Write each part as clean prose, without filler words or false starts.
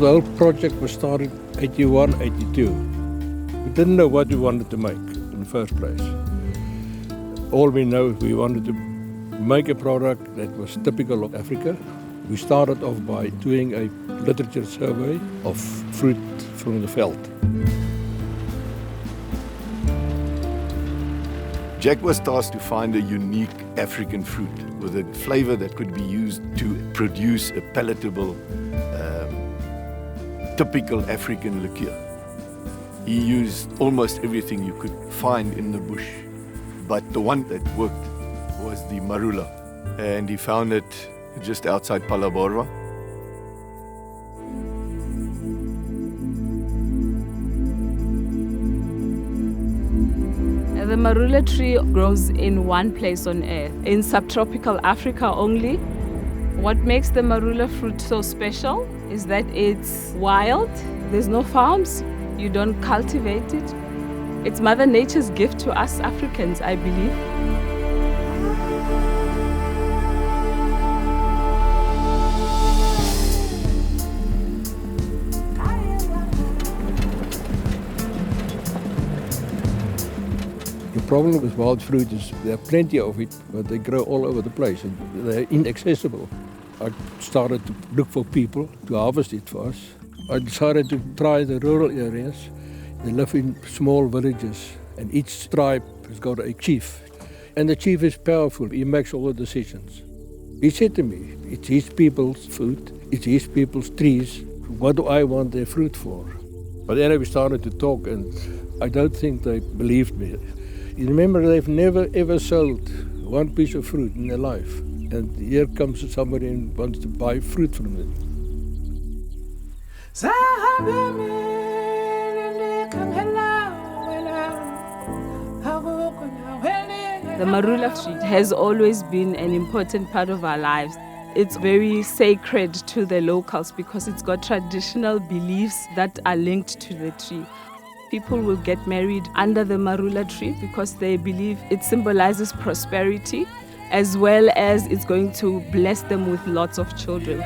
The whole project was started 81, 82. We didn't know what we wanted to make in the first place. All we know is we wanted to make a product that was typical of Africa. We started off by doing a literature survey of fruit from the veld. Jack was tasked to find a unique African fruit with a flavor that could be used to produce a palatable, typical African liqueur. He used almost everything you could find in the bush, but the one that worked was the Amarula, and he found it just outside Phalaborwa. The Amarula tree grows in one place on earth, in subtropical Africa only. What makes the Amarula fruit so special is that it's wild, there's no farms, you don't cultivate it. It's Mother Nature's gift to us Africans, I believe. The problem with wild fruit is there are plenty of it, but they grow all over the place and they're inaccessible. I started to look for people to harvest it for us. I decided to try the rural areas. They live in small villages and each tribe has got a chief. And the chief is powerful, he makes all the decisions. He said to me, it's his people's food, it's his people's trees. What do I want their fruit for? But then we started to talk and I don't think they believed me. You remember, they've never ever sold one piece of fruit in their life. And here comes somebody and wants to buy fruit from them. The Amarula tree has always been an important part of our lives. It's very sacred to the locals because it's got traditional beliefs that are linked to the tree. People will get married under the Amarula tree because they believe it symbolizes prosperity, as well as it's going to bless them with lots of children.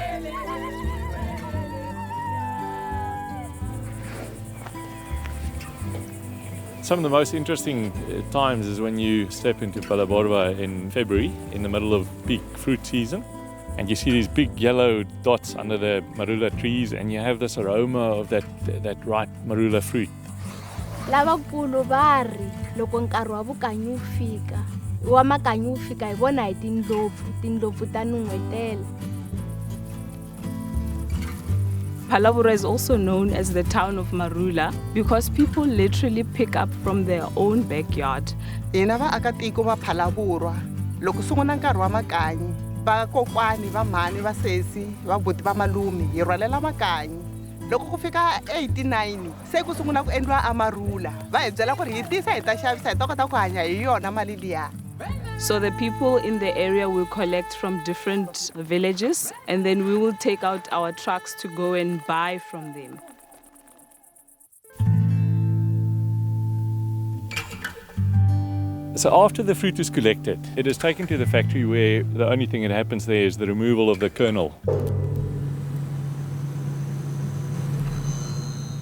Some of the most interesting times is when you step into Phalaborwa in February, in the middle of peak fruit season, and you see these big yellow dots under the Amarula trees, and you have this aroma of that ripe Amarula fruit. Lavakulu va ri loko nkarhi wa vukanyi wu fika wa makanyi wu fika hi vona hi tindlopfu ta nun'hwetela. Phalaborwa is also known as the town of Amarula because people literally pick up from their own backyard. Hina vaakatiko va Phalaborwa loko sungula nkarhi wa makanyi va kokwani va mhani va sesi va buti va malume hi rhwalela makanyi. Loko ku fika 89 se ku sungula ku endliwa Amarula va hi byela ku ri hi tisa hi ta xavisa hi ta kota ku hanya hi yona mali liya. So the people in the area will collect from different villages and then we will take out our trucks to go and buy from them. So after the fruit is collected, it is taken to the factory where the only thing that happens there is the removal of the kernel.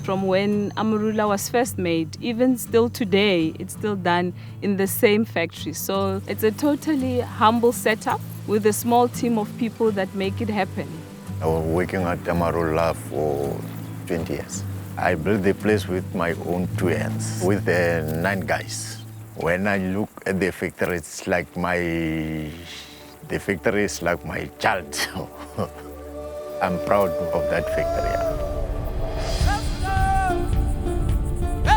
From when Amarula was first made, even still today, it's still done in the same factory. So it's a totally humble setup with a small team of people that make it happen. I was working at Amarula for 20 years. I built the place with my own 2 hands, with 9 guys. When I look at the factory, it's like the factory is like my child. I'm proud of that factory.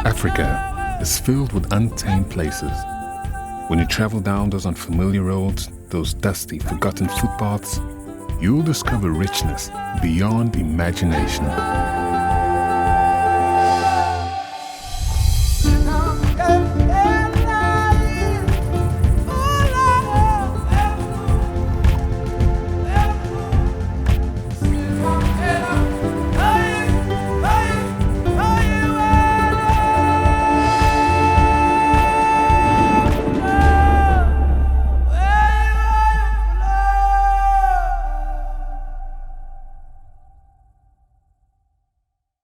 Africa is filled with untamed places. When you travel down those unfamiliar roads, those dusty, forgotten footpaths, you'll discover richness beyond imagination.